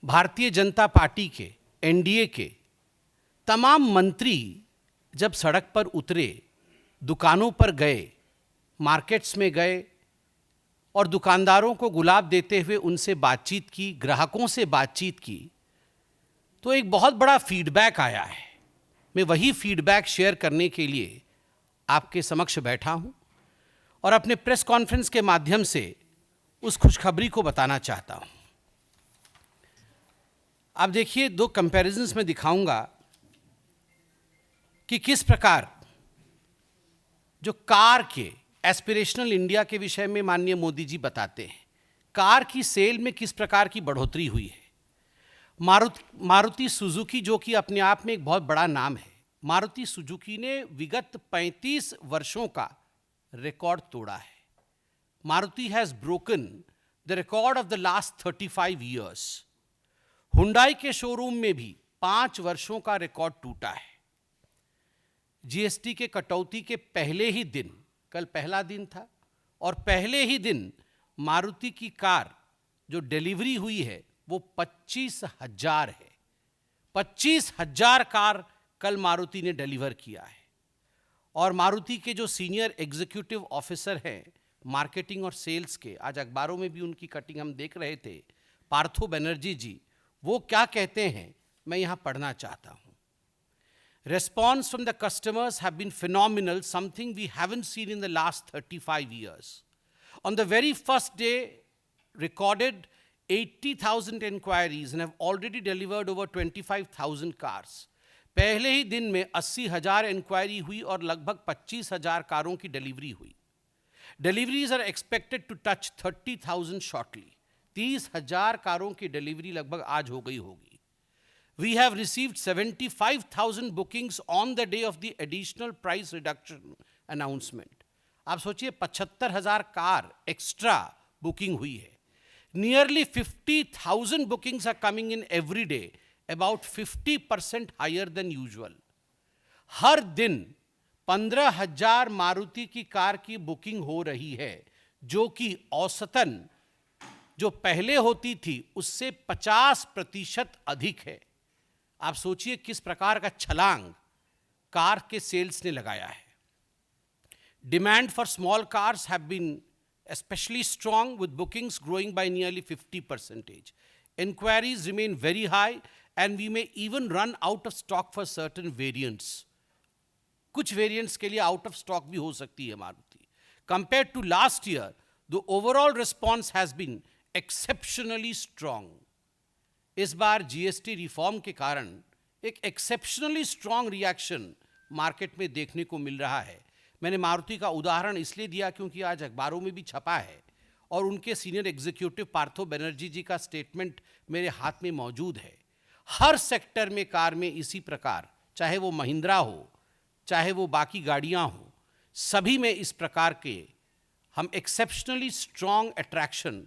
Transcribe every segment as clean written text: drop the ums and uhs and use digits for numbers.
Bharatiya Janata party के, NDA के तमाम मंत्री जब सड़क पर उतरे, दुकानों पर गए, मार्केट्स में गए और दुकानदारों को गुलाब देते हुए उनसे बातचीत की, ग्राहकों से बातचीत की, तो एक बहुत बड़ा फीडबैक आया है। मैं वही फीडबैक शेयर करने के लिए आपके समक्ष बैठा हूं और अपने प्रेस कॉन्फ्रेंस के माध्यम से उस खुशखबरी को बताना चाहता हूं। आप देखिए, दो कंपैरिजन्स में दिखाऊंगा कि किस प्रकार जो कार के एस्पिरेशनल इंडिया के विषय में माननीय मोदी जी बताते हैं, कार की सेल में किस प्रकार की बढ़ोतरी हुई है। मारुति सुजुकी, जो कि अपने आप में एक बहुत बड़ा नाम है, मारुति सुजुकी ने विगत 35 वर्षों का रिकॉर्ड तोड़ा है। Maruti has broken the record of the last 35 years. Hyundai के शोरूम में भी 5 वर्षों का रिकॉर्ड टूटा है। जीएसटी के कटौती के पहले ही दिन, कल पहला दिन था, और पहले ही दिन मारुति की कार जो डिलीवरी हुई है वो 25,000 है। 25,000 कार कल मारुति ने डिलीवर किया है। और मारुति के जो सीनियर एग्जीक्यूटिव ऑफिसर हैं मार्केटिंग और सेल्स के, आज अखबारों में भी उनकी कटिंग हम देख रहे थे, पार्थो बनर्जी जी, वो क्या कहते हैं मैं यहां पढ़ना चाहता हूं। Response from the customers have been phenomenal, something we haven't seen in the last 35 years. On the very first day, recorded 80,000 inquiries and have already delivered over 25,000 cars. पहले ही दिन में 80,000 इंक्वायरी हुई और लगभग 25,000 कारों की डिलीवरी हुई। Deliveries are expected to touch 30,000 shortly. 30,000 कारों की डिलीवरी लगभग आज हो गई होगी। We have received 75,000 bookings on the day of the additional price reduction announcement. आप सोचिए, 75,000 कार एक्स्ट्रा बुकिंग हुई है। Nearly 50,000 bookings are coming in every day, about 50% higher than usual. हर दिन 15,000 मारुति की कार की बुकिंग हो रही है, जो कि औसतन जो पहले होती थी उससे 50% अधिक है। आप सोचिए किस प्रकार का छलांग कार के सेल्स ने लगाया है। Demand for small cars have been especially strong, with bookings growing by nearly 50%. Inquiries remain very high and we may even run out of stock for certain variants. कुछ variants के लिए out of stock भी हो सकती है Maruti. Compared to last year, the overall response has been exceptionally strong. इस बार GST reform के कारण एक एक्सेप्शनली स्ट्रांग रिएक्शन मार्केट में देखने को मिल रहा है। मैंने मारुति का उदाहरण इसलिए दिया क्योंकि आज अखबारों में भी छपा है और उनके सीनियर एग्जीक्यूटिव पार्थो बनर्जी जी का स्टेटमेंट मेरे हाथ में मौजूद है। हर सेक्टर में कार में इसी प्रकार, चाहे वो महिंद्रा हो, चाहे वो बाकी गाड़ियां हो, सभी में इस प्रकार के हम एक्सेप्शनली स्ट्रांग अट्रैक्शन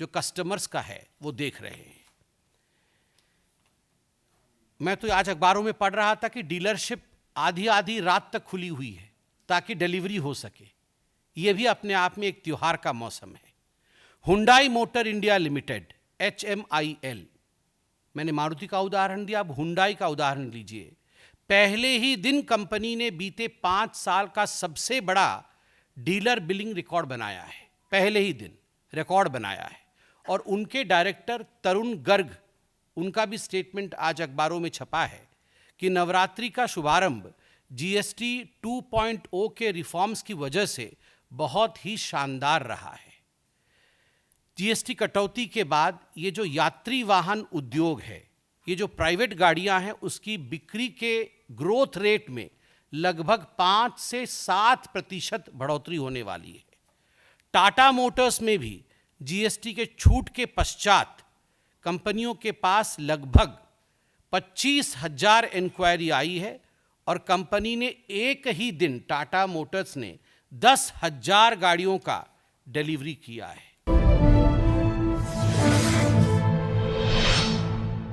जो कस्टमर्स का है वो देख रहे हैं। मैं तो आज अखबारों में पढ़ रहा था कि डीलरशिप आधी आधी रात तक खुली हुई है ताकि डिलीवरी हो सके। यह भी अपने आप में एक त्योहार का मौसम है। Hyundai motor India limited, HMIL, मैंने मारुति का उदाहरण दिया, अब हुंडई का उदाहरण लीजिए। पहले ही दिन कंपनी ने बीते 5 साल का सबसे बड़ा डीलर बिलिंग रिकॉर्ड बनाया है। पहले ही दिन रिकॉर्ड बनाया है। और उनके डायरेक्टर तरुण गर्ग, उनका भी स्टेटमेंट आज अखबारों में छपा है कि नवरात्रि का शुभारंभ जीएसटी 2.0 के रिफॉर्म्स की वजह से बहुत ही शानदार रहा है। जीएसटी कटौती के बाद ये जो यात्री वाहन उद्योग है, ये जो प्राइवेट गाड़ियां हैं, उसकी बिक्री के ग्रोथ रेट में लगभग 5 से 7% बढ़ोतरी होने वाली है। टाटा मोटर्स में भी जीएसटी के छूट के पश्चात कंपनियों के पास लगभग 25,000 इंक्वायरी आई है और कंपनी ने एक ही दिन, टाटा मोटर्स ने 10,000 गाड़ियों का डिलीवरी किया है।